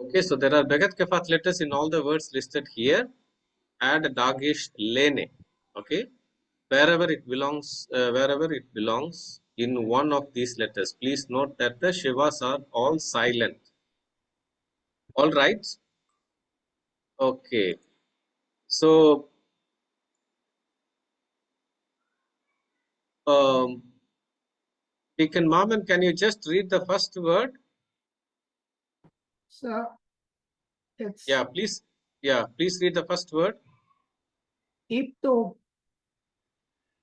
Okay, so there are Begat Kefat letters in all the words listed here. Add Dagesh Lene. Okay, wherever it belongs in one of these letters. Please note that the Shivas are all silent. All right. Okay. So, Deacon Maman, can you just read the first word? So it's Yeah, please. Yeah, please read the first word. Ipto.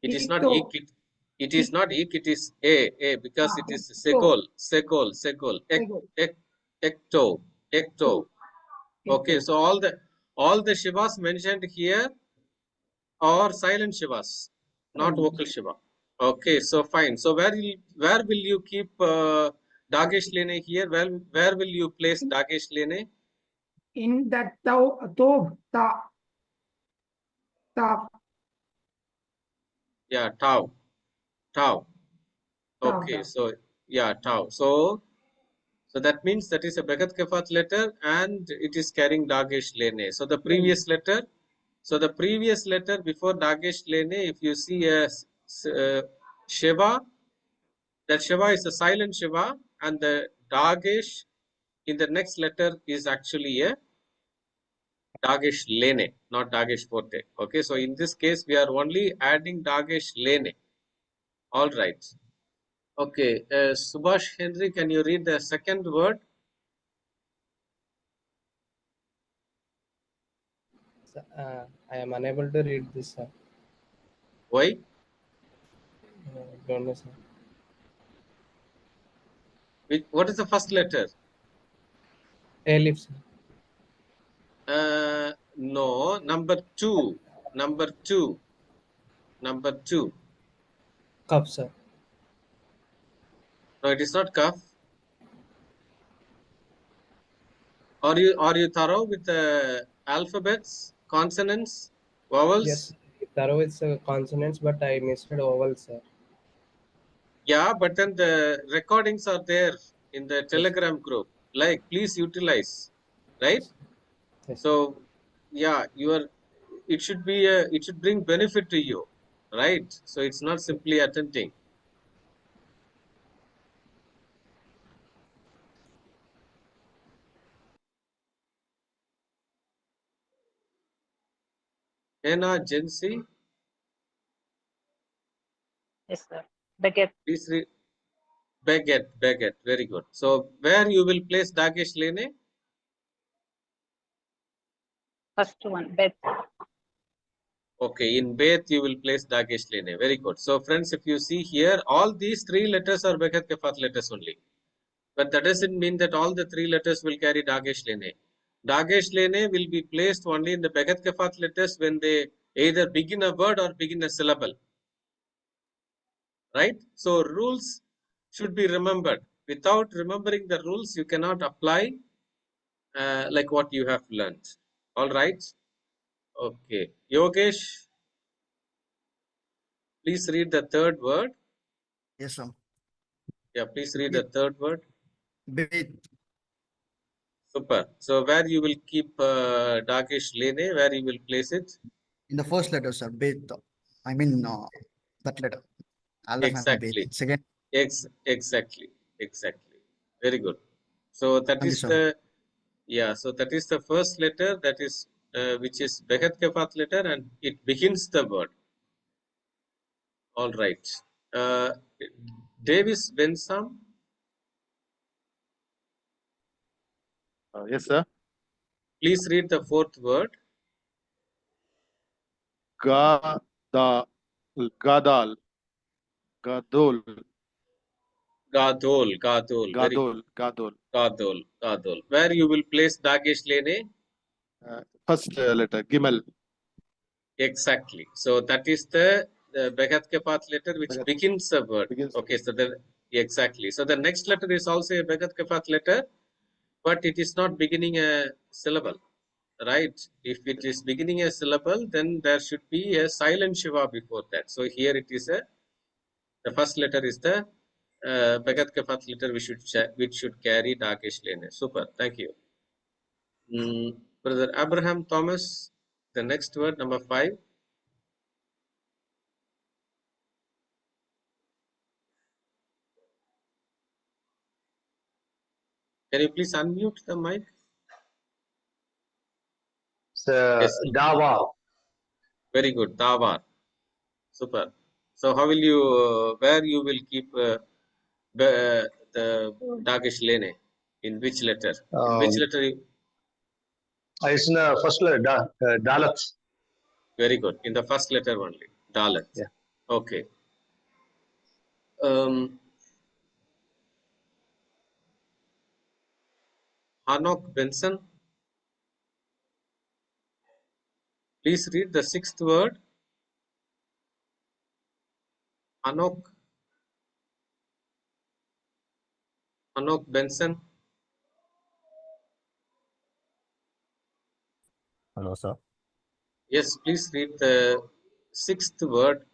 It is not Ipto. ik. It is not ik. It is a because it is segol. Ecto. Okay, so all the Shivas mentioned here are silent Shivas, not vocal Shiva. Okay, so fine. So where will you keep Dagesh Lene here? Where will you place Dagesh Lene? In that ta. Yeah, tau. Okay, so yeah, tau. So that means that is a Begat Kefat letter and it is carrying Dagesh Lene. So the previous letter, before Dagesh Lene, if you see a Shiva, that Shiva is a silent Shiva, and the Dagesh in the next letter is actually a Dagesh Lene, not Dagesh Forte. Okay, so in this case, we are only adding Dagesh Lene. All right. Okay, Subhash Henry, can you read the second word? I am unable to read this, sir. Why? Don't know, sir. What is the first letter? Alif, sir. No, number two. Cup, sir. No, it is not kaf. Are you thorough with the alphabets, consonants, vowels? Yes, thorough is consonants, but I missed vowels, sir. Yeah, but then the recordings are there in the Telegram group. Like, please utilize, right? Yes. So, yeah, it should bring benefit to you, right? So it's not simply attending. Hena Jensi, Yes, sir. Beget. please read. Beget. Very good. So where you will place Dagesh Lene? First one, Bet. Okay, in Beth you will place Dagesh Lene. Very good. So friends, if you see here, all these three letters are Begat Kefat letters only. But that doesn't mean that all the three letters will carry Dagesh Lene. Dagesh Lene will be placed only in the Begat Kefat letters when they either begin a word or begin a syllable. Right? So rules should be remembered. Without remembering the rules, you cannot apply like what you have learned. All right? Okay. Yogesh, please read the third word. Yes, sir. Yeah, please read the third word. Bet. Super. So where you will keep Dagesh Lene, where you will place it? In the first letter, sir. Bet. I mean, that letter. Aleph and Bet. Exactly. Second. Exactly. Very good. So that Thank you, is sir. the, yeah, so that is the first letter, that is which is Begat Kefat letter, and it begins the word. All right. Davis Bensam, Yes, sir. please read the fourth word. Gadal. Gadol. Gadol. Very good. Gadol. Gadol. Where you will place Dagesh Lene? First letter, Gimel. Exactly. So that is the Begat Kefat letter which begins the word. Okay, so exactly. So the next letter is also a Begat Kefat letter, but it is not beginning a syllable, right? If it is beginning a syllable, then there should be a silent Shiva before that. So here it is the first letter is the Begat Kefat letter which should carry Dagesh Lene. Super. Thank you. Brother Abraham Thomas, the next word, number 5. Can you please unmute the mic? Yes. Dawa. Very good. Davar. Super. So how will you, where you will keep the Dagesh Lene? In which letter? In which letter? It's in the first letter, Dalat. Very good. In the first letter only. Dalet. Yeah. Okay. Hanok Benson. Please read the 6th word. Hanok Benson. Hello, sir. Yes, please read the 6th word.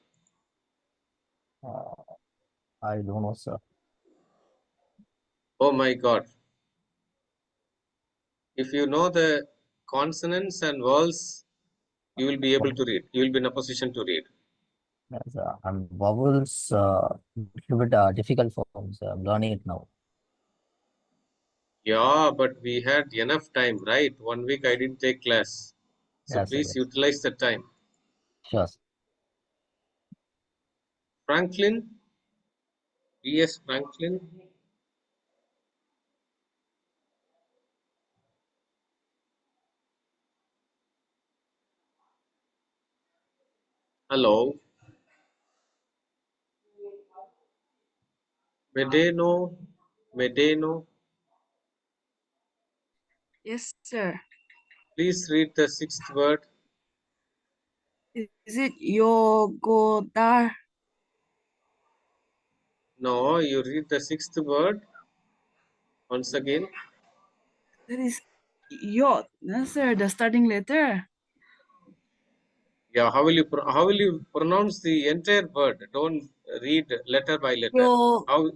I don't know, sir. Oh my God. If you know the consonants and vowels, you will be able to read. You will be in a position to read. Yes, and vowels, little bit difficult for me, sir. I'm learning it now. Yeah, but we had enough time, right? 1 week I didn't take class. So Yes, sir, please yes. utilize the time. Sure, sir. Franklin, B.S. Franklin. Hello. Medeno. Yes, sir. Please read the 6th word. Is it Yogodar? No, you read the 6th word once again. That is Yod. No, sir, the starting letter. Yeah, how will you pronounce the entire word? Don't read letter by letter. How?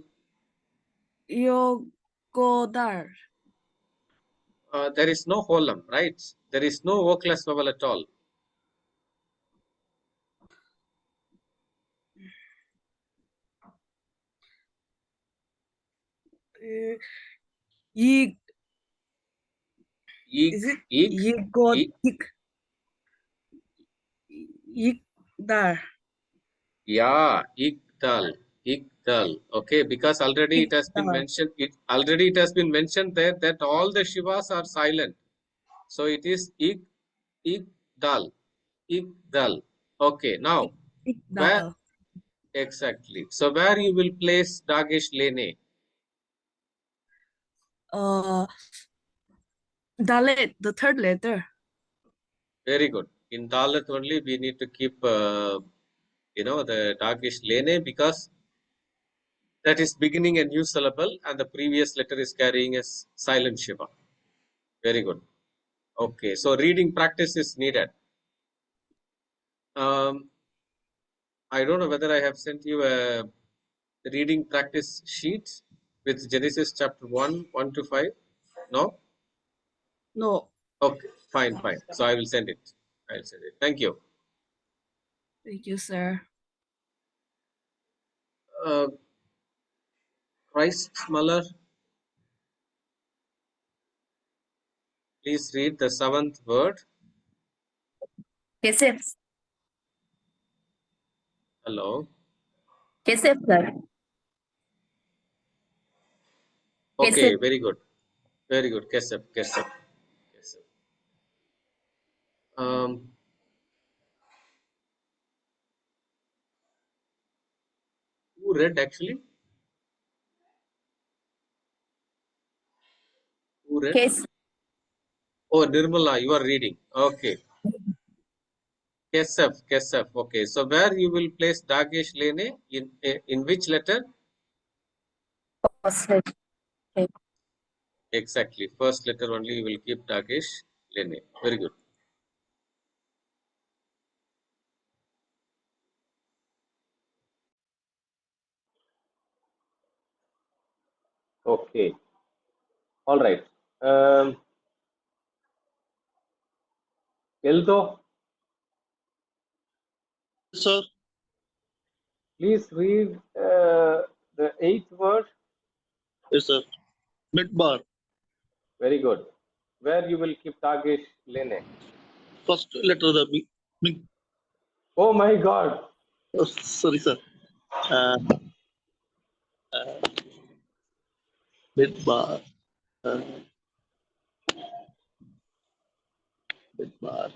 Yogodar. There is no holum, right? There is no vocalist vowel at all. Yig. Ik, Is it ik, Yigodik? Yigdar. yeah, ikdal. Okay, because already it has been Ikdal. mentioned. It has been mentioned there that all the Shivas are silent. So it is ikdal. Okay, now where Ikdal. exactly? So where you will place Dagesh Lene? Dalet, the third letter. Very good. In Dalet only we need to keep the Dagesh Lene because that is beginning a new syllable and the previous letter is carrying a silent Shiva. Very good. Okay, so reading practice is needed. I don't know whether I have sent you a reading practice sheet with Genesis chapter 1 to 5. No? No. Okay, fine. So I will send it. Thank you. Thank you, sir. Christ Muller, please read the 7th word. Kesef. Hello. Kesef, sir. Okay, Kesef. very good. Kesef. Who read actually? Who read? Kes. Oh, Nirmala, you are reading. Okay. Kesef. Okay. So where you will place Dagesh Lene? In which letter? First letter. Okay. Exactly. First letter only you will keep Dagesh Lene. Very good. Okay. All right. Eldo, Sir. please read the 8th word. Yes, sir. Midbar. Very good. Where you will keep Dagesh Lene? First letter the big. Oh my God. Oh, sorry, sir. Midbar. Midbar.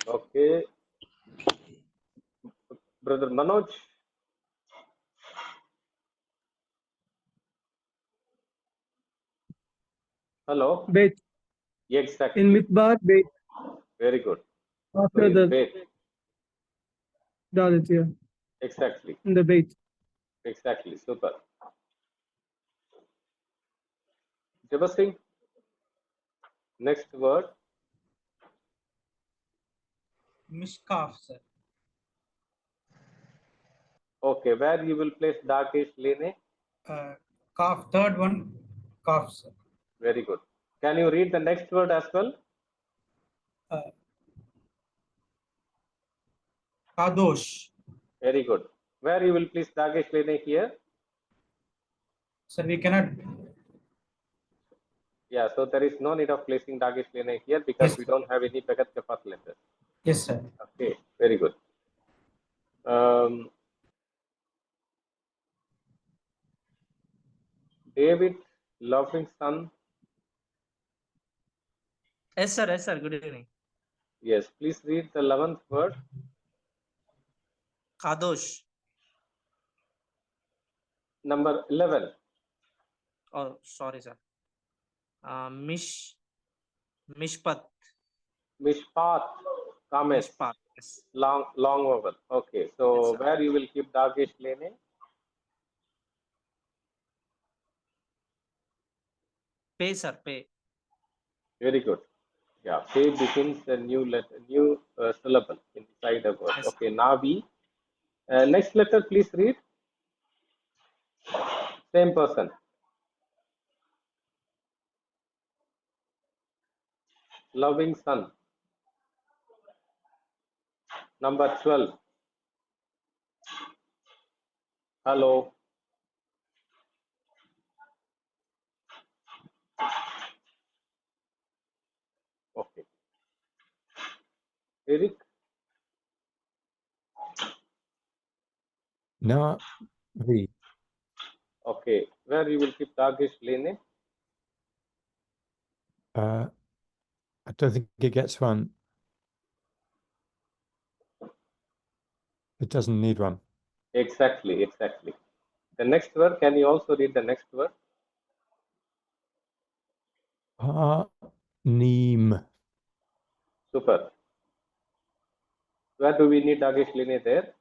Okay. Brother Manoj. Hello. Bait. Exactly. In Midbar, bait. Very good. So After in the bait. Dalit, yeah. Exactly. In the bait. Exactly. Super. Devasing. Next word. Mishkaf, sir. Okay. Where you will place Dagesh Lene? Kaf, third one, Kaf, sir. Very good. Can you read the next word as well? Kadosh. Very good. Where you will place Dagesh Lene here? Sir, we cannot. Yeah, so there is no need of placing Dagesh Lene here because Yes, we sir. don't have any Bhagat ke first letter. Yes, sir. Okay, very good. David, loving son. Yes, sir. Yes, sir. Good evening. Yes, please read the 11th word. Kadosh. Number 11. Oh, sorry, sir. Mishpat. Mishpat. Kames. Mishpat. Yes. Long vowel. Okay, so Yes, sir. where you will keep Dagesh Lene? Pay, sir. Pay. Very good. Yeah, pay begins a new letter, new syllable inside a word. Yes, Okay, Navi. Next letter, please read. Same person. Loving son. Number 12. Hello. Okay. Eric. Navi. Okay. Where you will keep Dagesh Lene? I don't think it gets one. It doesn't need one. Exactly, exactly. The next word, can you also read the next word? Neem. Super. Where do we need Dagesh Lene there?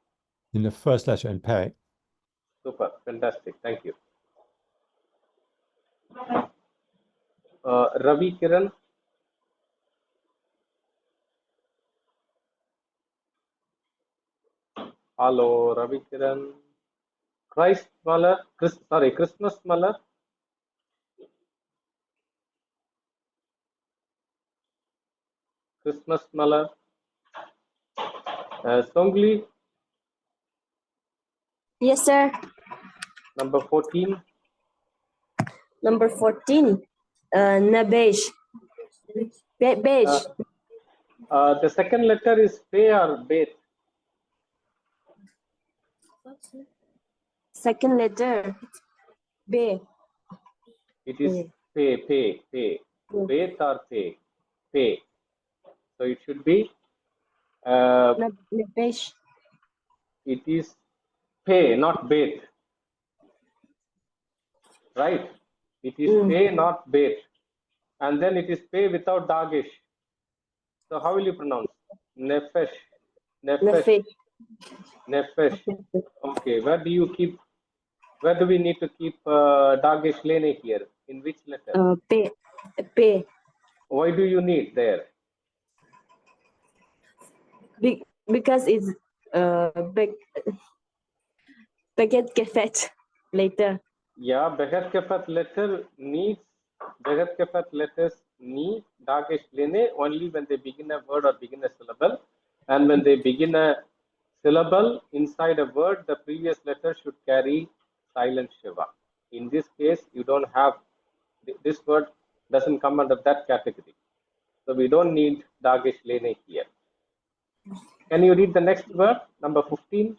In the first letter in pay. Super. Fantastic. Thank you. Ravi Kiran. Hello, Ravi Kiran. Christmas Malar. Christmas Malar. Songli. Yes, sir. Number 14. Number 14. Nabesh. Beige. The second letter is Pe or Bet. Second letter. B. It is Pe. Bet or Pe. Pe. So it should be. Nabesh. It is Pe, not Bet. Right? It is Pe, not Bet. And then it is Pe without Dagesh. So how will you pronounce? Nefesh. Nefesh. Okay. Where do we need to keep Dagesh Lene here? In which letter? P. Why do you need there? Because it's Beget Gefet later. Yeah, Beget Kefat letter needs Beget Kefat letters need Dagesh Lene only when they begin a word or begin a syllable. And when they begin a syllable inside a word, the previous letter should carry silent Shiva. In this case, you don't have this word doesn't come under that category. So we don't need Dagesh Lene here. Can you read the next word, number 15?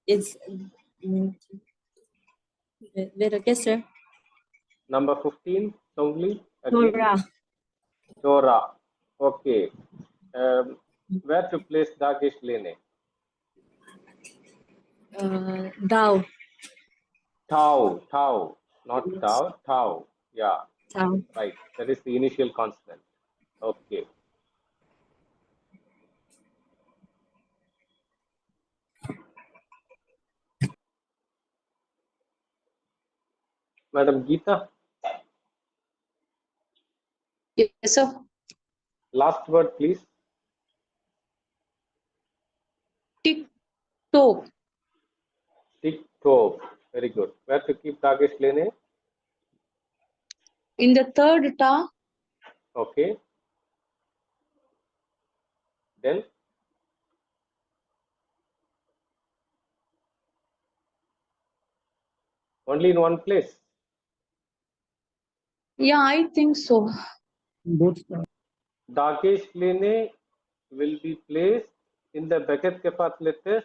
It's wait, okay, sir. Number 15, Songli. Again. Torah. Torah. Okay. Where to place Dagesh Lene? Dao. Tau, not tau, tau. Yeah, Tau. right. That is the initial consonant. Okay. Madam Geeta, Yes, sir. last word, please. Tick-tock. Tick-tock. Very good. Where to keep Dagesh Lene? In the third ta, Okay. Then only in one place. yeah, I think so. Both. Dagesh Lene will be placed in the Beget Kefat letters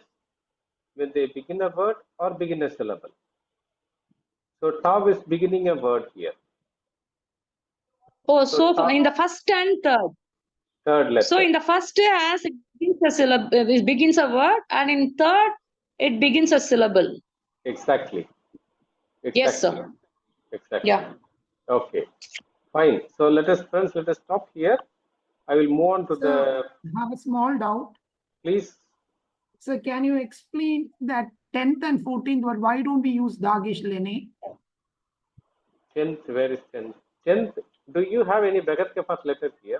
when they begin a word or begin a syllable. So tau is beginning a word here. Oh, So so in the first and third. Third letter. So in the first, as it begins a syllable, it begins a word, and in third, it begins a syllable. Exactly. Yes, sir. Exactly. Yeah. Okay. Fine. So let us stop here. I will move on to the. I have a small doubt. Please. So can you explain that 10th and 14th word? Why don't we use Dagesh Lene? 10th. Where is 10th? 10th. Do you have any Beget Kefat letter here?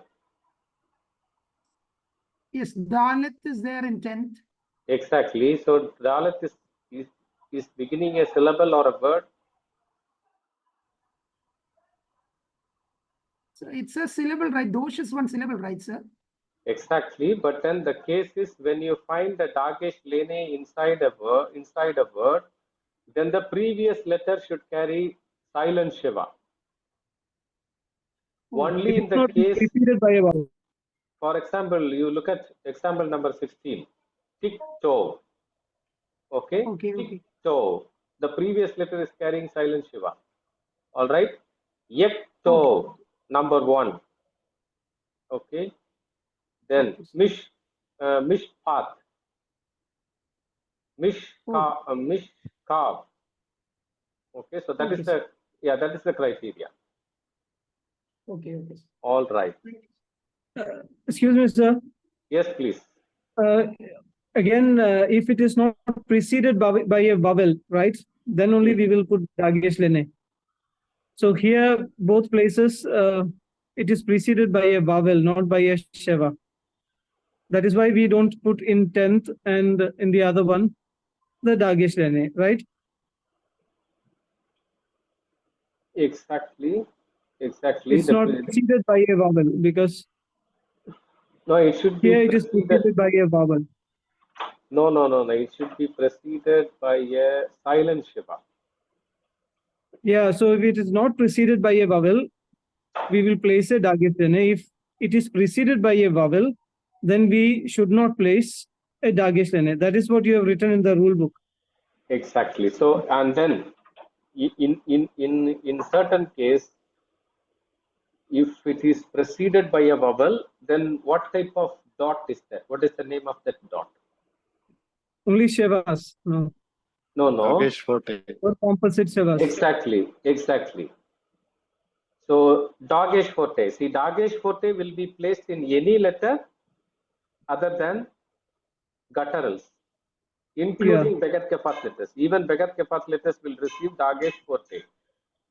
Yes, Dalit is there in 10th. Exactly. So Dalit is beginning a syllable or a word. So it's a syllable, right? Dosh is one syllable, right, sir? Exactly. But then the case is when you find the Dagesh Lene inside a word, then the previous letter should carry silent Shiva. Only in the case. Repeated by a vowel. For example, you look at example number 16. Tick-toe. Okay? Tick-toe. The previous letter is carrying silent Shiva. All right? Yek-toe. Number 1. Okay? Then mishpat. Mishkav. Okay, so that is the criteria. Okay. All right. Excuse me, sir. Yes, please. Again, if it is not preceded by a vowel, right, then only we will put Dagesh Lene. So here, both places, it is preceded by a vowel, not by a Sheva. That is why we don't put in 10th and in the other one, the Dagesh Lene, right? Exactly. It's not preceded by a vowel because no, it should be here it is preceded by a vowel. No. It should be preceded by a silent Shiva. Yeah, so if it is not preceded by a vowel, we will place a Dagesh Lene. If it is preceded by a vowel, then we should not place a Dagesh Lene. That is what you have written in the rule book. Exactly. So, and then in certain case, if it is preceded by a vowel, then what type of dot is that? What is the name of that dot? Only Shevas. No. Dagesh Forte. Or composite Shevas. Exactly. So Dagesh Forte. See, Dagesh Forte will be placed in any letter other than gutturals, including Beget Kefat letters. Even Beget Kefat letters will receive Dagesh Forte.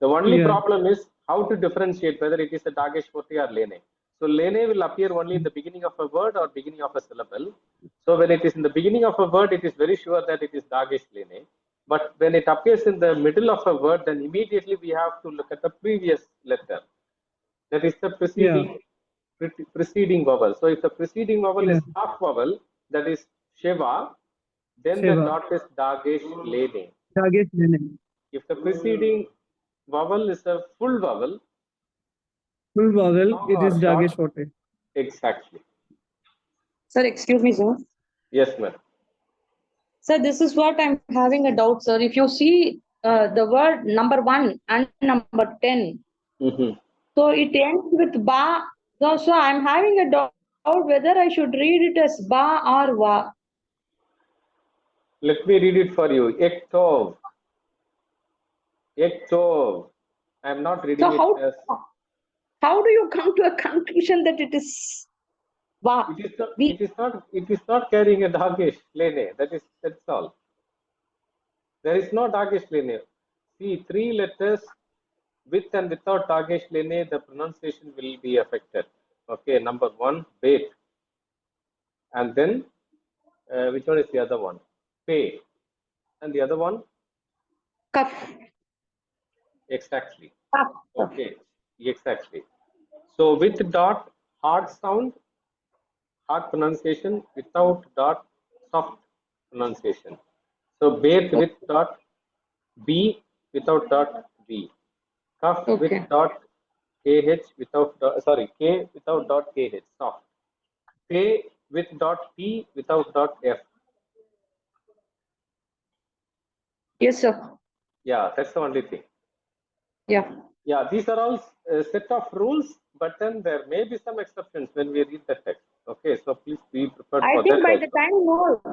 The only problem is how to differentiate whether it is a Dagesh Forte or Lene. So lene will appear only in the beginning of a word or beginning of a syllable. So when it is in the beginning of a word, it is very sure that it is Dagesh lene. But when it appears in the middle of a word, then immediately we have to look at the previous letter. That is the preceding vowel. So if the preceding vowel is half vowel, that is Sheva, then the dot is Dagesh lene. Dagesh lene. If the preceding vowel is a full vowel, it is Dagesh forte. Exactly. Sir, excuse me, sir. Yes, ma'am. Sir, this is what I'm having a doubt, sir. If you see the word number 1 and number 10, so it ends with ba. So I'm having a doubt whether I should read it as ba or wa. Let me read it for you. Ektov. Ektov. I'm not reading So it as. How do you come to a conclusion that it is va? It is not carrying a Dagesh lene. That's all. There is no Dagesh lene. See, 3 letters with and without Dagesh lene, the pronunciation will be affected. Okay, number 1, bet. And then, which one is the other one? Pay. And the other one? Kaf. Exactly. Kaf. Okay, exactly. So with dot, hard sound, hard pronunciation, without dot, soft pronunciation. So bet with dot, B without dot, B. Kaf with dot, KH without dot, sorry, K without dot, KH, soft. Pay with dot, P without dot, F. Yes, sir. Yeah, that's the only thing. Yeah. Yeah, these are all a set of rules, but then there may be some exceptions when we read the text. Okay, so please be prepared I for think that. by the time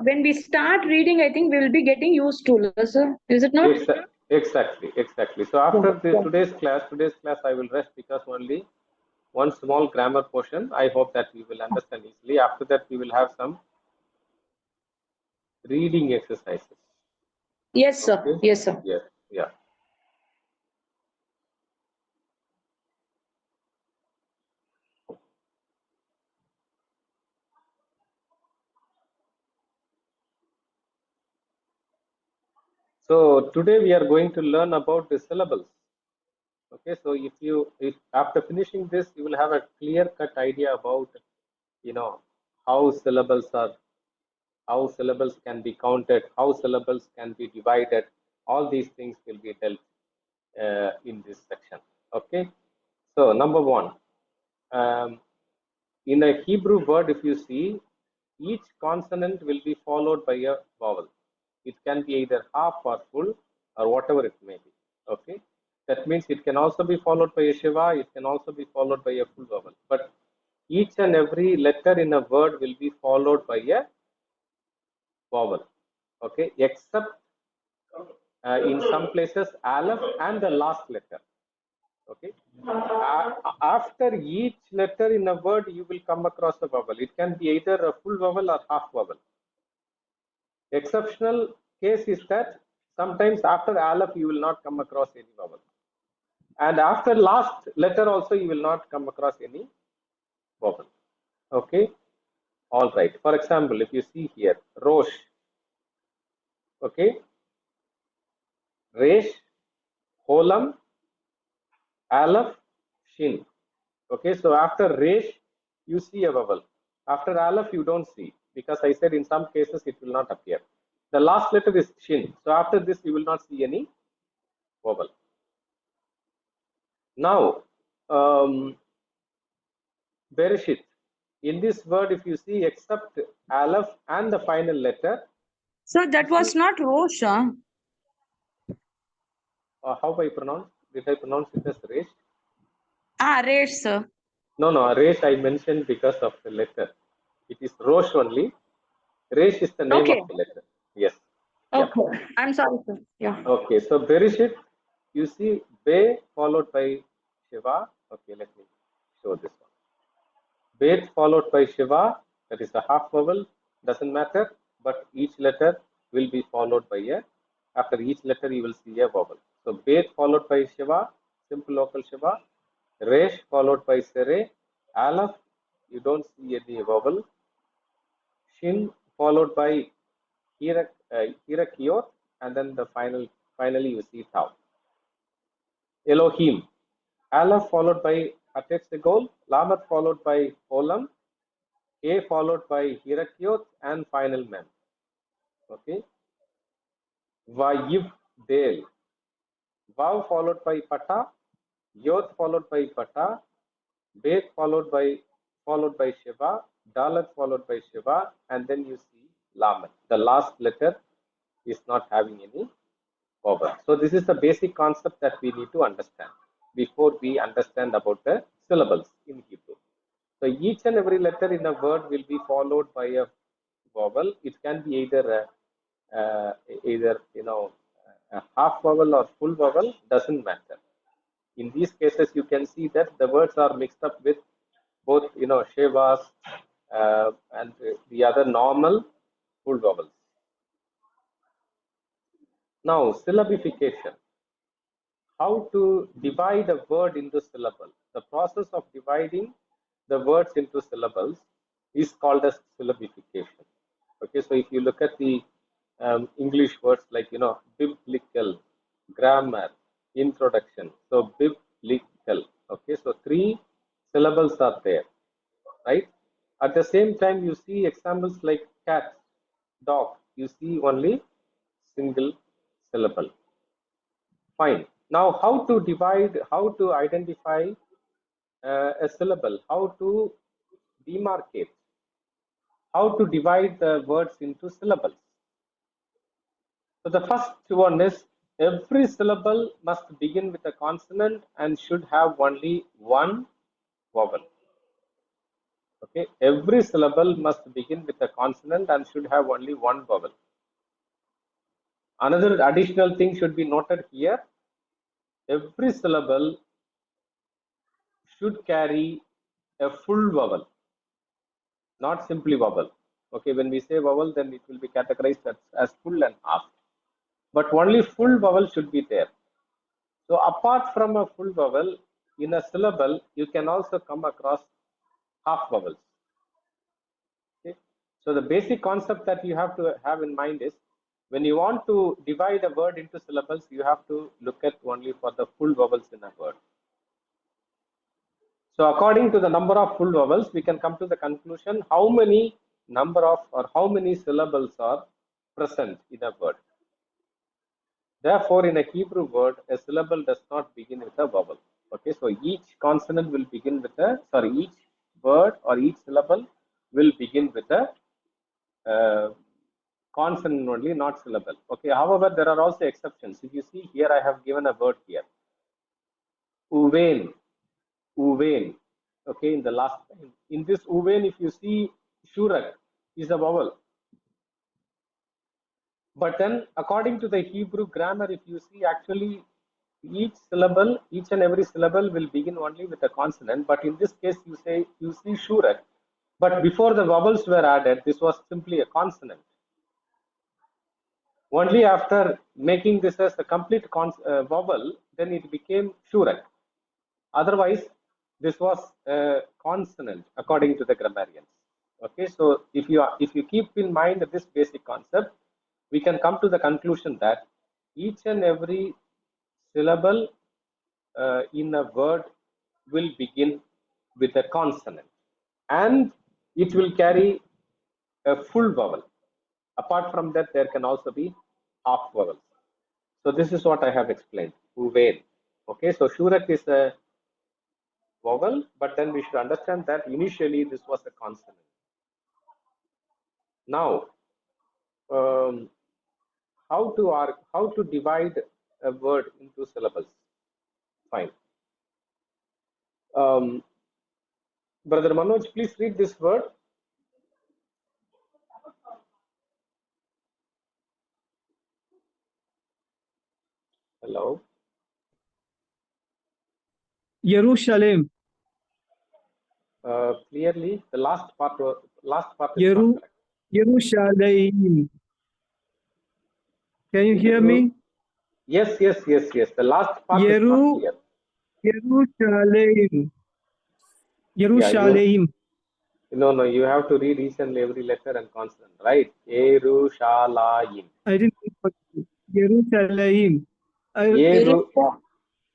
when we start reading, I think we will be getting used to it, sir. Is it not? Exactly. So after today's class, I will rest because only one small grammar portion. I hope that we will understand easily. After that, we will have some reading exercises. Yes, sir. Okay? Yes, sir. Yes. Yeah. So today we are going to learn about the syllables. Okay, so if after finishing this, you will have a clear-cut idea about, how syllables can be counted, how syllables can be divided. All these things will be dealt in this section. Okay, so number 1, in a Hebrew word, if you see, each consonant will be followed by a vowel. It can be either half or full or whatever it may be. Okay, that means it can also be followed by a Shiva, it can also be followed by a full vowel. But each and every letter in a word will be followed by a vowel. Okay, except in some places Aleph and the last letter. Okay, after each letter in a word, you will come across a vowel. It can be either a full vowel or half vowel. Exceptional case is that sometimes after Aleph you will not come across any vowel, and after last letter also you will not come across any vowel. Okay, all right. For example, if you see here, Rosh. Okay, Resh, Holam, Aleph, Shin. Okay, so after Resh you see a vowel. After Aleph you don't see, because I said in some cases it will not appear. The last letter is Shin. So after this you will not see any vowel. Now, Bereshit. In this word, if you see, except Aleph and the final letter. So that was not Rosh. How I pronounce? Did I pronounce it as Resh? Resh, sir. No, Resh I mentioned because of the letter. It is Rosh only. Resh is the name of the letter. Yes. Okay. Yeah. I'm sorry, sir. Yeah. Okay, so Bereshit, you see Be followed by Shiva. Okay, let me show this one. Bet followed by Shiva, that is a half vowel, doesn't matter, but each letter will be followed by after each letter you will see a vowel. So Bet followed by Shiva, simple local Shiva. Resh followed by Sere, Aleph, you don't see any vowel. Shin followed by Hirakiot, and then the finally you see Tau. Elohim. Aleph followed by Hatetzegol, Lamed followed by Olam, A followed by Hirakiot, and final Mem. Okay. Vayiv Del. Vav followed by Pata, Yod followed by Pata, Bet followed by Shiva, Dalet followed by Shiva, and then you see Lamed. The last letter is not having any vowel. So this is the basic concept that we need to understand before we understand about the syllables in Hebrew. So each and every letter in a word will be followed by a vowel. It can be either a half vowel or full vowel, doesn't matter. In these cases, you can see that the words are mixed up with both, Shevas and the other normal full vowels. Now, syllabification. How to divide a word into syllables. The process of dividing the words into syllables is called as syllabification. Okay, so if you look at the English words like, biblical, grammar, introduction. So biblical. Okay, so 3 syllables are there, right? At the same time, you see examples like cat, dog. You see only single syllable. Fine. Now, how to divide, how to identify a syllable, how to demarcate, how to divide the words into syllables. So the first one is every syllable must begin with a consonant and should have only one vowel. Okay, every syllable must begin with a consonant and should have only one vowel. Another additional thing should be noted here. Every syllable should carry a full vowel, not simply vowel. Okay, when we say vowel, then it will be categorized as full and half. But only full vowel should be there. So apart from a full vowel, in a syllable, you can also come across half vowels. Okay? So the basic concept that you have to have in mind is, when you want to divide a word into syllables, you have to look at only for the full vowels in a word. So according to the number of full vowels, we can come to the conclusion how many syllables are present in a word. Therefore, in a Hebrew word, a syllable does not begin with a vowel. Okay, so each consonant will begin with each word or each syllable will begin with a consonant only, not syllable. Okay, however, there are also exceptions. If you see here, I have given a word here. Uvein. Okay, in the last time. In this uvein, if you see shurak is a vowel. But then, according to the Hebrew grammar, if you see, actually each and every syllable will begin only with a consonant. But in this case, you see shurak. But before the vowels were added, this was simply a consonant. Only after making this as a complete vowel, then it became shurak. Otherwise, this was a consonant according to the grammarians. Okay, so if you keep in mind this basic concept, we can come to the conclusion that each and every syllable in a word will begin with a consonant, and it will carry a full vowel. Apart from that, there can also be half vowels. So this is what I have explained. Uvein. Okay, so shurak is a vowel, but then we should understand that initially this was a consonant. Now, how to divide a word into syllables? Fine. Brother Manoj, please read this word. Hello. Jerusalem. Clearly, the last part is not correct. Jerusalem. Can you hear me? Yes. The last part is not clear. Jerusalem. Yerushalayim. No, you have to read each and every letter and consonant, right? Yerushalayim. I didn't. Yerushalayim.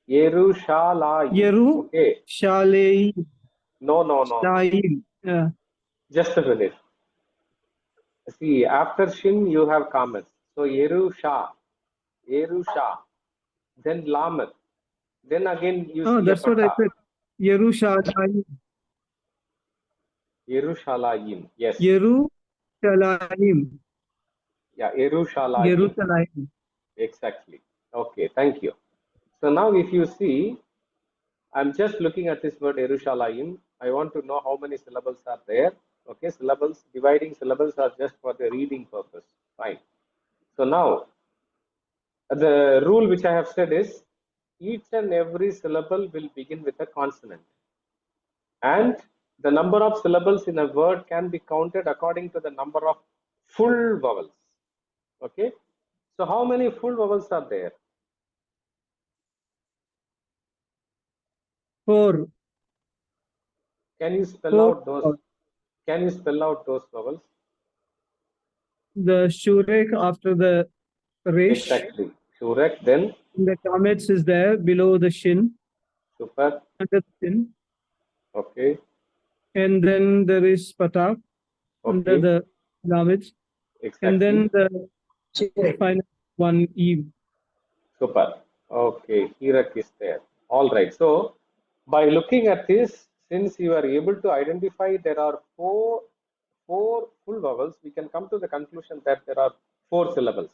Yerushalayim. Okay. Yerushalayim. No. Shalayim. Yeah. Just a minute. See, after Shin you have commas. So Yerusha, then Lamet. Then again you Oh, see that's a what I Fatha. said. Yerushalayim. Yerushalayim. Yes. Yerushalayim. Yeah, Yerushalayim. Yerushalayim. Exactly. Okay, thank you. So now if you see, I'm just looking at this word Yerushalayim. I want to know how many syllables are there. Okay, syllables, dividing syllables are just for the reading purpose. Fine. So now, the rule which I have said is, each and every syllable will begin with a consonant. And the number of syllables in a word can be counted according to the number of full vowels. Okay. So how many full vowels are there? 4. Can you spell 4 out those? Can you spell out those vowels? The shurek after the resh. Exactly. Shurek, then? The kamets is there below the shin. Super. Under the shin. Okay. And then there is patak under the kamets. Exactly. And then the final one eve. Super. Okay. Hirak is there. All right. So by looking at this, since you are able to identify there are four full vowels, we can come to the conclusion that there are 4 syllables.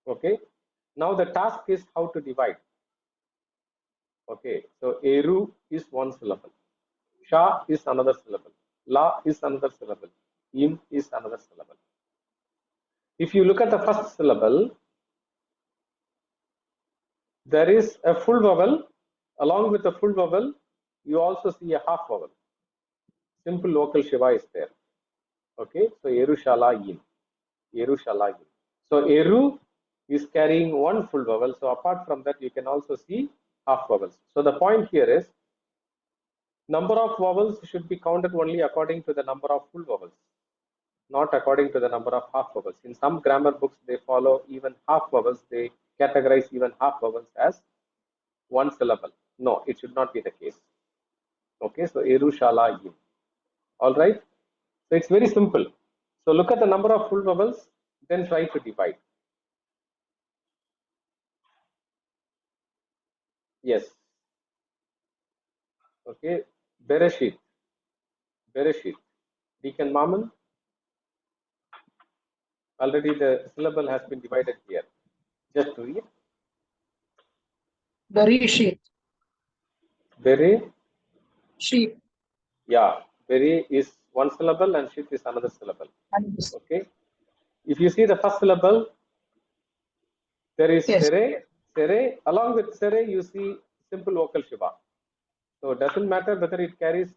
Okay. Now the task is how to divide. Okay. So Eru is 1 syllable. Sha is another syllable. La is another syllable. Im is another syllable. If you look at the first syllable, there is a full vowel. Along with the full vowel, you also see a half vowel. Simple local Shiva is there. Okay, so Yerushalayim. Yerushalayim. So Eru is carrying 1 full vowel. So apart from that, you can also see half vowels. So the point here is, number of vowels should be counted only according to the number of full vowels, not according to the number of half vowels. In some grammar books, they follow even half vowels. They categorize even half vowels as 1 syllable. No, it should not be the case. Okay, so Yerushalayim. All right. So it's very simple. So look at the number of full vowels, then try to divide. Yes. Okay. Bereshit. Deacon Maman. Already the syllable has been divided here. Just read. Bereshit. Sheep. Yeah. Bere is 1 syllable and shit is another syllable. Okay. If you see the first syllable, there is sere. Along with sere, you see simple vocal Shiva. So it doesn't matter whether it carries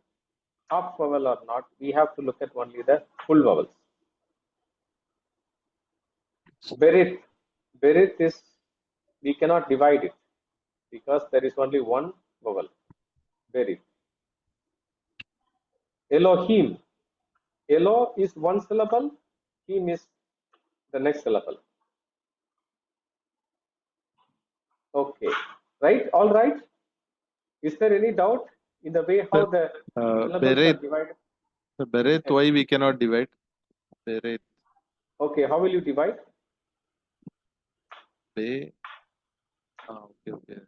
half vowel or not. We have to look at only the full vowels. Berit is, we cannot divide it because there is only 1 vowel. Berit. Elohim. Elo is 1 syllable. Him is the next syllable. Okay. Right? All right. Is there any doubt in the way how the syllables are divided? Beret, why we cannot divide? Beret. Okay, how will you divide? Okay, okay.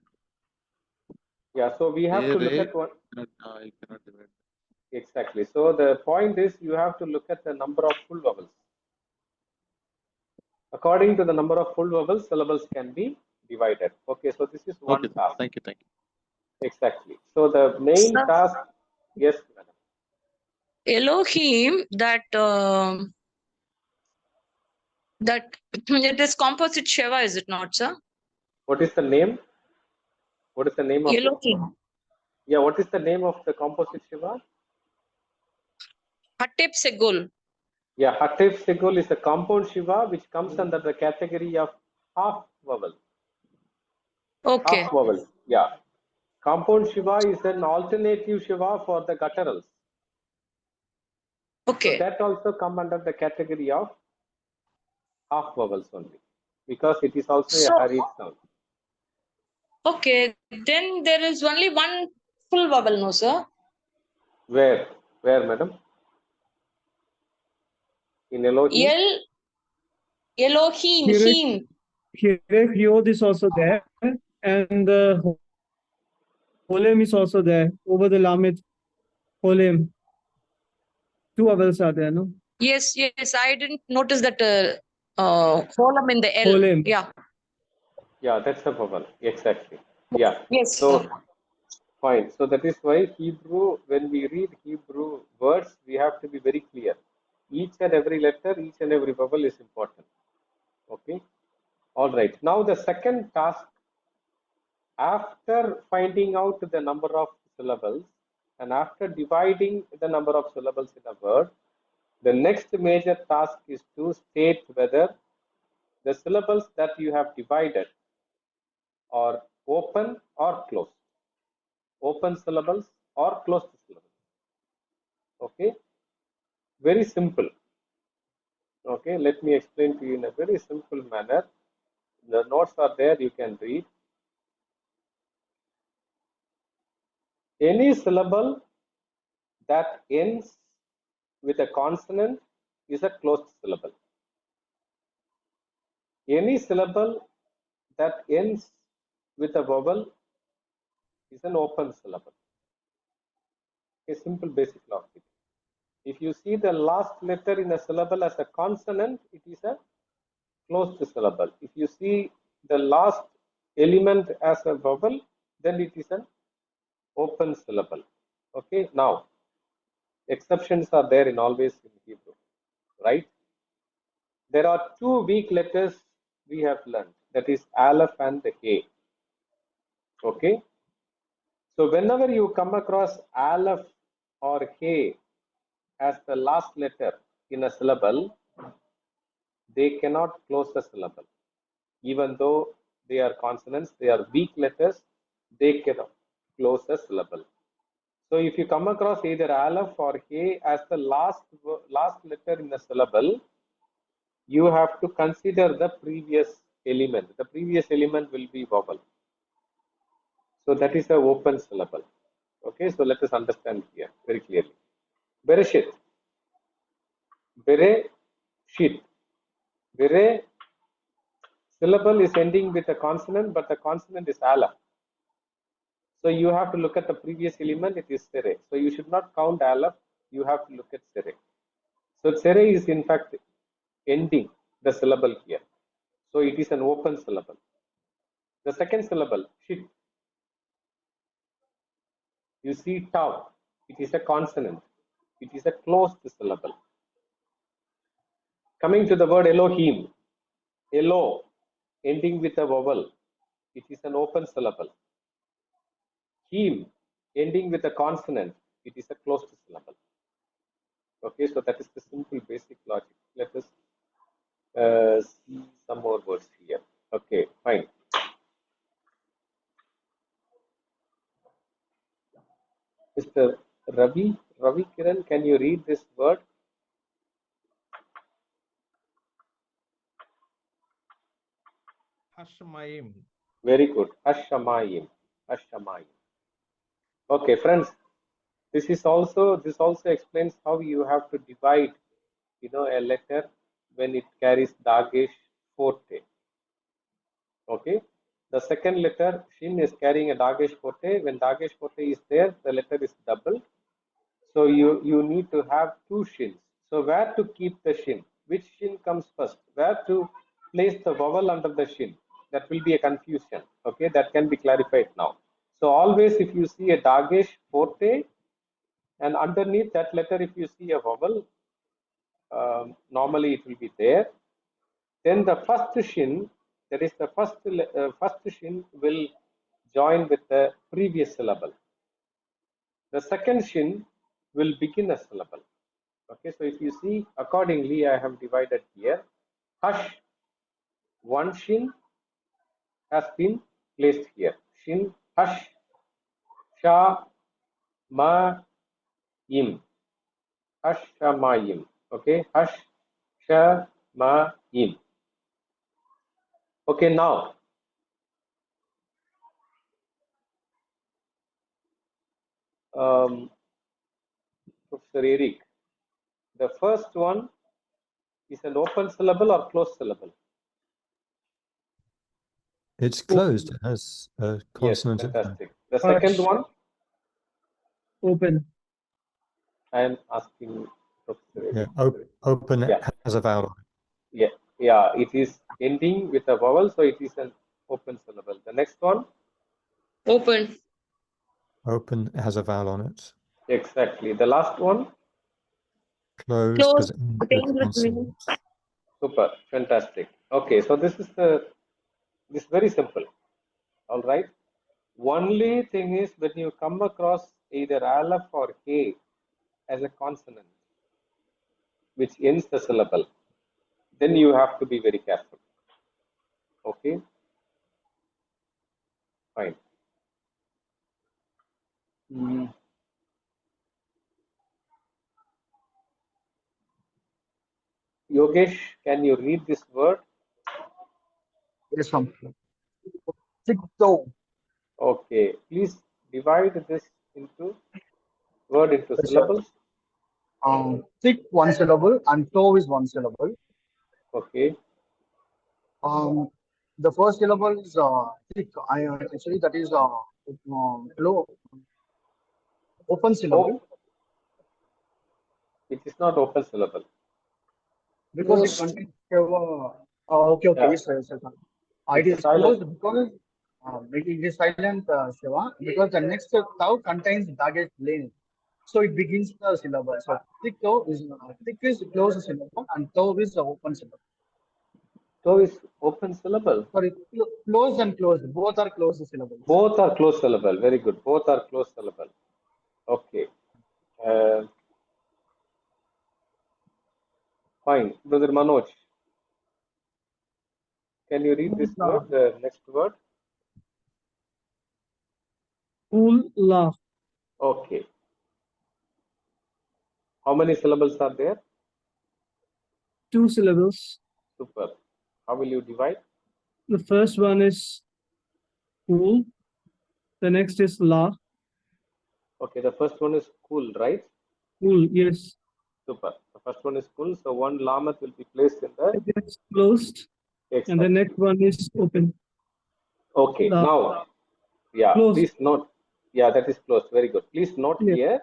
Yeah, so we have to look at one. You cannot divide. Exactly. So the point is, you have to look at the number of full vowels. According to the number of full vowels, syllables can be divided. Okay, so this is one task. Thank you. Exactly. So the main task, yes, madam. Elohim, that it is composite Shiva, is it not, sir? What is the name? What is the name of Elohim? Yeah, what is the name of the composite Shiva? Hatep Segul. Yeah, Hatep Segul is a compound Shiva which comes under the category of half vowel. Okay. Half vowel, yeah. Compound Shiva is an alternative Shiva for the gutturals. Okay. So that also come under the category of half vowels only, because it is also So, a hurried sound. okay, then there is only one full vowel, no, sir? Where, madam? In Elohim? Elohim, Here, him. here, Yod is also there, and the Holem is also there over the Lamed. Holem. Two vowels are there, no? Yes, I didn't notice that column in the L. Holem. Yeah. Yeah, that's a vowel. Exactly. Yeah. Yes. So, fine. So that is why Hebrew, when we read Hebrew words, we have to be very clear. Each and every letter, each and every vowel is important. Okay. All right. Now the second task, after finding out the number of syllables and after dividing the number of syllables in a word, the next major task is to state whether the syllables that you have divided are open or closed. Open syllables or closed syllables. Okay. Very simple. Okay. Let me explain to you in a very simple manner. The notes are there. You can read. Any syllable that ends with a consonant is a closed syllable. Any syllable that ends with a vowel is an open syllable. A simple basic logic. If you see the last letter in a syllable as a consonant, it is a closed syllable. If you see the last element as a vowel, then it is an open syllable. Okay, now exceptions are there in always in Hebrew, right? There are two weak letters we have learned, that is Aleph and the He. Okay, so whenever you come across Aleph or He as the last letter in a syllable, they cannot close the syllable. Even though they are consonants, they are weak letters, they cannot close the syllable. So if you come across either Aleph or He as the last letter in a syllable, you have to consider the previous element. The previous element will be vowel. So that is an open syllable. Okay, so let us understand here very clearly. Bereshit. Bereshit. Bere syllable is ending with a consonant, but the consonant is Aleph. So you have to look at the previous element, it is Sere. So you should not count Aleph, you have to look at Sere. So Sere is in fact ending the syllable here. So it is an open syllable. The second syllable, Shit. You see Tav, it is a consonant. It is a closed syllable. Coming to the word Elohim, Elo, ending with a vowel, it is an open syllable. Him, ending with a consonant, it is a closed syllable. Okay, so that is the simple basic logic. Let us see some more words here. Okay, fine. Mr. Ravi Kiran, can you read this word? Hashamayim. Very good. Hashamayim. Hashamayim. Okay, friends. This also explains how you have to divide, a letter when it carries Dagesh forte. Okay. The second letter Shin is carrying a Dagesh forte. When Dagesh forte is there, the letter is double. So you need to have two shins. So where to keep the shin? Which shin comes first? Where to place the vowel under the shin? That will be a confusion. Okay, that can be clarified now. So always if you see a Dagesh forte and underneath that letter if you see a vowel, normally it will be there. Then the first shin, that is the first shin will join with the previous syllable. The second shin will begin a syllable. Okay, so if you see accordingly, I have divided here. Hush, one shin has been placed here. Shin, hush. Hashamayim. Hashamayim. Okay, Hashamayim. Okay, now Professor Eric, the first one is an open syllable or closed syllable? It's closed. It has a Yes, consonant. in there. fantastic. The second Hush. one, Open. I am asking Professor Eric. Yeah, open Yeah. has a vowel on it. Yeah, it is ending with a vowel, so it is an open syllable. The next one, Open. Open has a vowel on it. exactly. The last one, Closed because Closed. it ends It with ends with consonant. super, fantastic. Okay, so this is very simple. All right. Only thing is when you come across either aleph or he as a consonant, which ends the syllable, then you have to be very careful. Okay. Fine. Yogesh, can you read this word? Yes, ma'am. Tikto. Okay, please divide this into Yes, sir. syllables. Tik one syllable and toe is one syllable. Okay, The first syllable is tik. Actually that is open syllable it is not open syllable. because it Closed. contains okay, Yeah. yes, sir, yes, sir. It It's is silent. closed because it is silent, Shiva, because the next cow contains dagesh lane. So it begins the syllable. So tik toe is closed syllable and toe is open syllable. So is open syllable. Sorry, closed and closed. Both are closed syllables. Both are closed syllable. Very good. Both are closed syllable. Okay. Fine. Brother Manoj, can you read this word, the next word? Ullah. Okay. How many syllables are there? 2 syllables. Super. How will you divide? The first one is ul. The next is la. Okay, the first one is cool, right? Ul, yes. Super. The first one is cool. So one lamat will be placed in the It is closed. And the exactly. next one is open. Okay. La. Now, yeah, Closed. please note. Yeah, that is closed. Very good. Please note Yeah. here.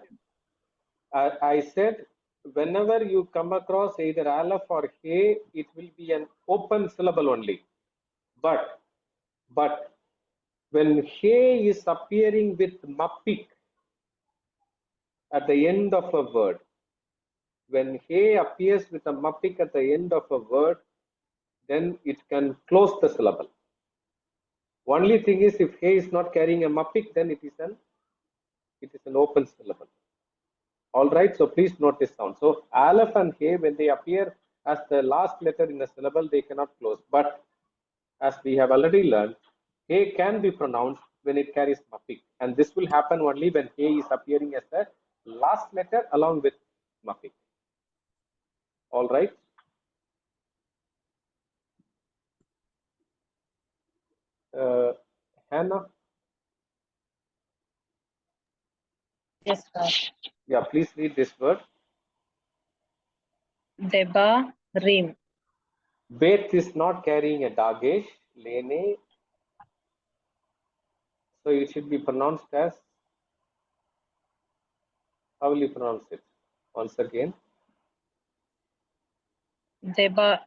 I said whenever you come across either aleph or he, it will be an open syllable only. But when he is appearing with mapik at the end of a word, when he appears with a mapik at the end of a word, then it can close the syllable. Only thing is, if he is not carrying a mapik, then it is an open syllable. All right, so please note this down. So aleph and he, when they appear as the last letter in a syllable, they cannot close. But as we have already learned, he can be pronounced when it carries mapik, and this will happen only when he is appearing as the last letter along with mapik. All right. Hannah. Yes, sir. Yeah, please read this word. Debarim. Bet is not carrying a dagesh, lene, so it should be pronounced as, how will you pronounce it? Once again. Deba.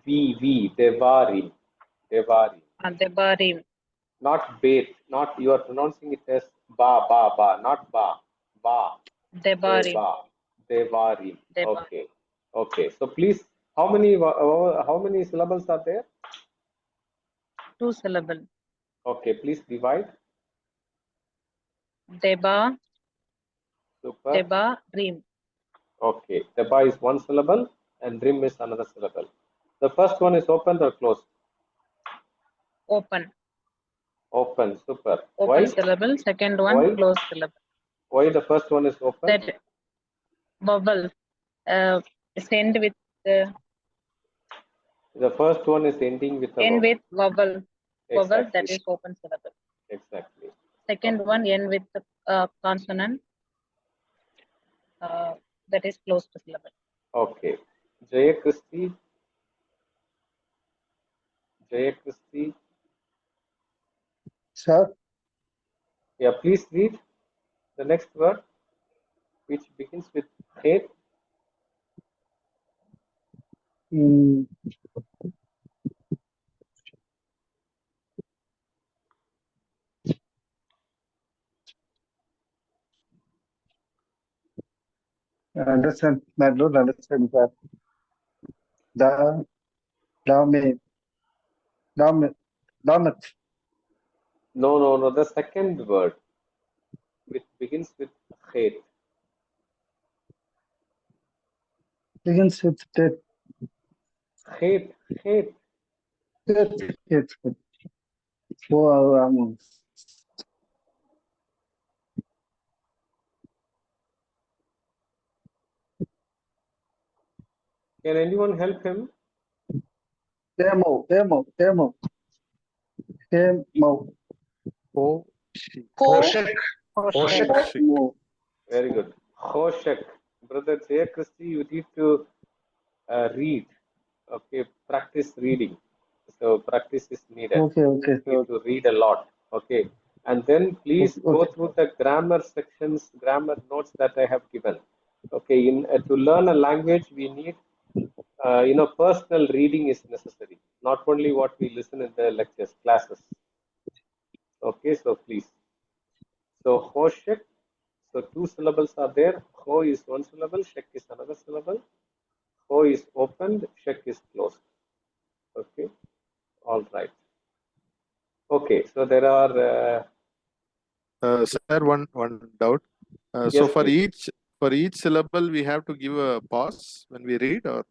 Devarim. Debarim. Not bet, not, you are pronouncing it as ba, not ba. Debarim. Devarim. Deba. Okay. So please, how many syllables are there? 2 syllable. Okay, please divide. Deba. Super. Debarim. Okay, deba is 1 syllable and rim is another syllable. The first one is open or closed? Open. Open, super. Open Why? syllable. Second one, Why? closed syllable. Why the first one is open? That vowel is end with The first one is ending with a end vowel. with vowel. Vowel, that Exactly. is open syllable. Exactly. Second one end with consonant. That is closed syllable. Okay. Jaya Christy. Jaya Christy. Sir, Yeah, please read the next word, which begins with hate. mm, I understand. I don't understand that. The Dame, Damat No. The second word, which begins with hate. begins with that. Hate. It's for Can anyone help him? demo. Hoshek. Very good. Hoshek. Brother Jaya Christy, you need to read. Okay, practice reading. So practice is needed. Okay. You need to read a lot. Okay. And then please go Okay. through the grammar sections, grammar notes that I have given. Okay. To learn a language, we need personal reading is necessary. Not only what we listen in the lectures, classes. Okay. So please. So Hoshek. So two syllables are there. Ho is one syllable, shek is another syllable. Ho is opened, shek is closed. Okay, all right. Okay, so there are. Sir, one doubt. So Yes, for please. each syllable, we have to give a pause when we read, or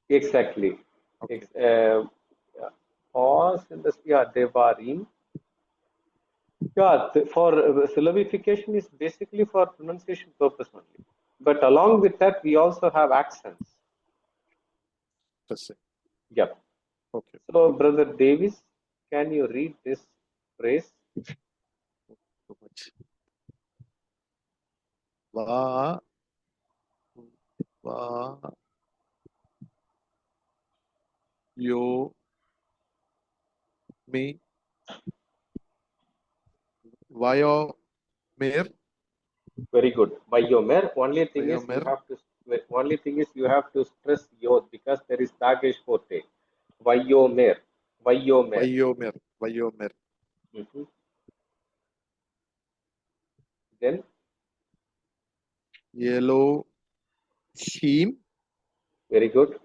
Exactly. okay. Pause in the Devarim. Yeah, for syllabification is basically for pronunciation purpose only. But along with that, we also have accents. Interesting. Yep. Okay. So, Brother Davis, can you read this phrase? So much. Va yo me vayo mir. Very good. Vayomer. Only thing is you have to stress yod because there is dagesh forte. Vayomer. Vayomer. Then Yellow him. very good.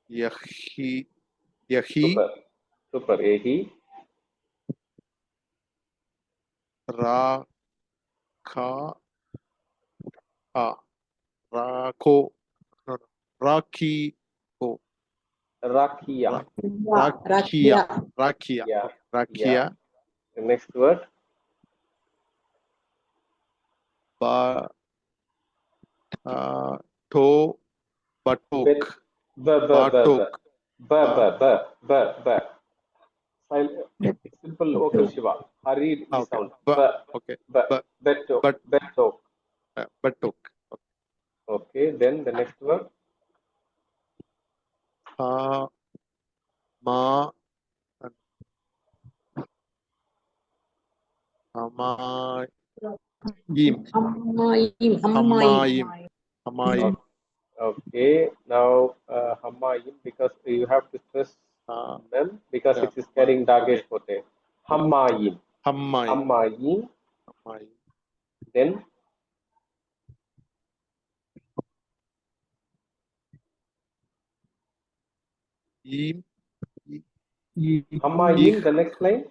Yahi. Super. Ehi. Ra ka Rako. No. Raki. Rakia. Rakia. Yeah. Okay. Rakia. The next word. Batok. Simple vocal Shiva. Hurried E sound. Okay. Betok. Okay, then the next word. Hamayim. Okay, now Hamayim, because you have to stress them because it is carrying Dagesh Pote. Hamayim. Then Hamayim, the next line.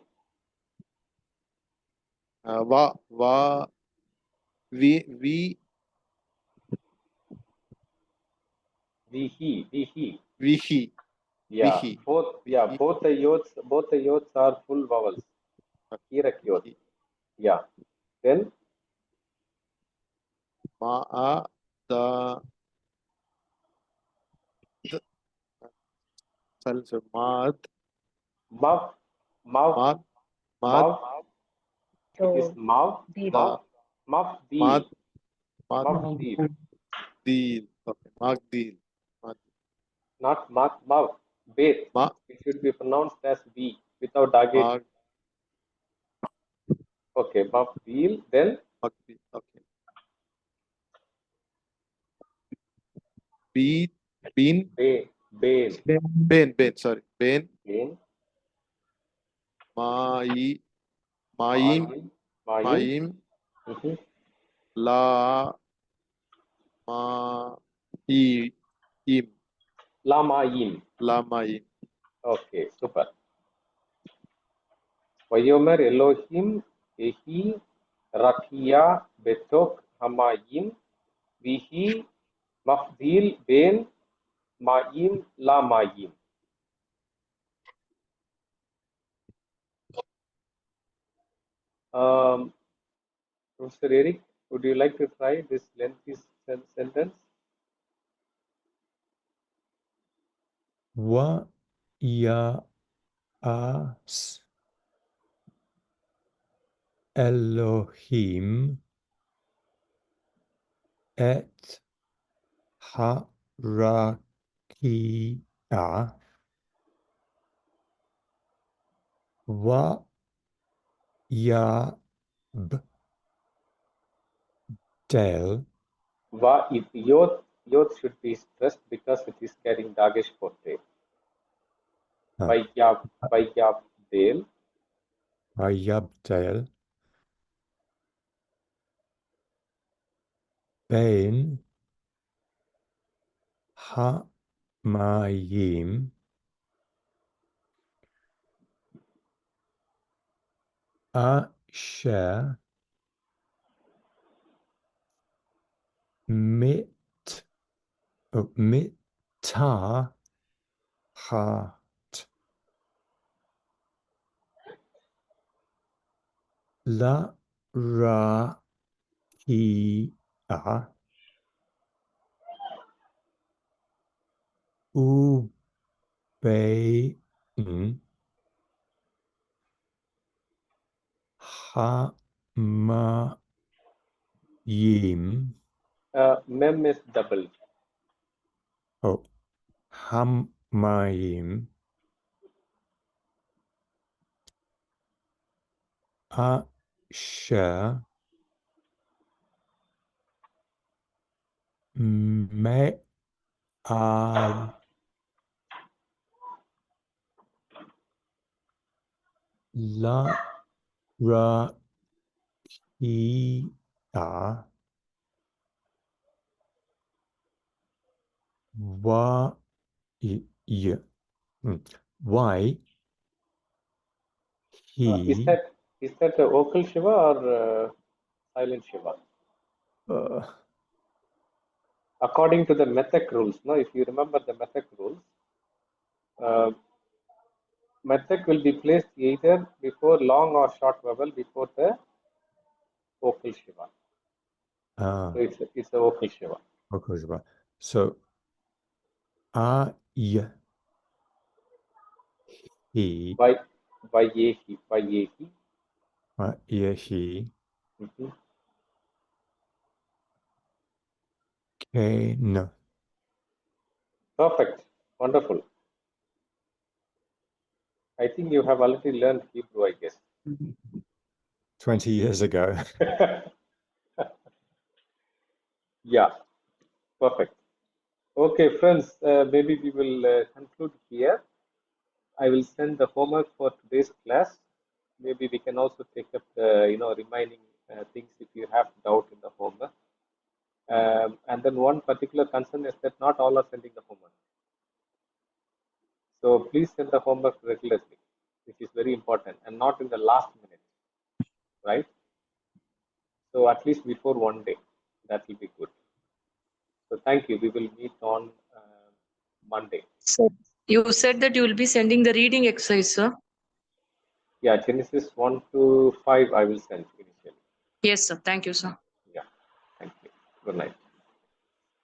Vihi, Vihi. Vihi. Yeah, Vihi. both the yods are full vowels. Kirak yod. Yeah. Then Ma, the, so mad, mav, mad, mad, is mav, the, mav, mad, mav, mad, deal. Okay, Magdil. not mav, bet. Ma, It should be pronounced as V without dagesh. Mag, Okay, mav, deal. Then Magdil. Okay. Beat, Bean, Bain, Ben, sorry. Ben, Bain, Mai, Mayim, Maim, Mhm. La, Ma, Im, Lamayim. La, Maim. Okay, super. Vayomer Elohim Ehi Rakia Betok Hamayim Vihi Mafdil Ben Mayim Lamayim. Professor Eric, would you like to try this lengthy sentence? Wa ya as Elohim et harakia wa yabdel Yod should be stressed because it is carrying Dagesh forte. Vayabdel Vayabdel Ben Hamayim Asher Mitahat La Rakia Ubein Hamayim Mem is double. Oh Hamayim Asher Me'al La Rakia Why why Is he that a vocal Shiva or silent Shiva? According to the Methek rules, no, if you remember the Methek rules, Methek will be placed either before long or short vowel before the vocal Shiva. So it's a vocal Shiva. okay, so he Vayehi. he Mhm. can Perfect. Wonderful. I think you have already learned Hebrew, I guess. 20 years ago. Yeah, perfect. Okay, friends, maybe we will conclude here. I will send the homework for today's class. Maybe we can also take up the, remaining things if you have doubt in the homework. And then one particular concern is that not all are sending the homework. So please send the homework regularly, which is very important, and not in the last minute, right? So at least before one day, that will be good. So thank you. We will meet on Monday. So you said that you will be sending the reading exercise, sir. Yeah, Genesis 1 to 5 I will send initially. Yes, sir. Thank you, sir. Yeah, thank you. Good night.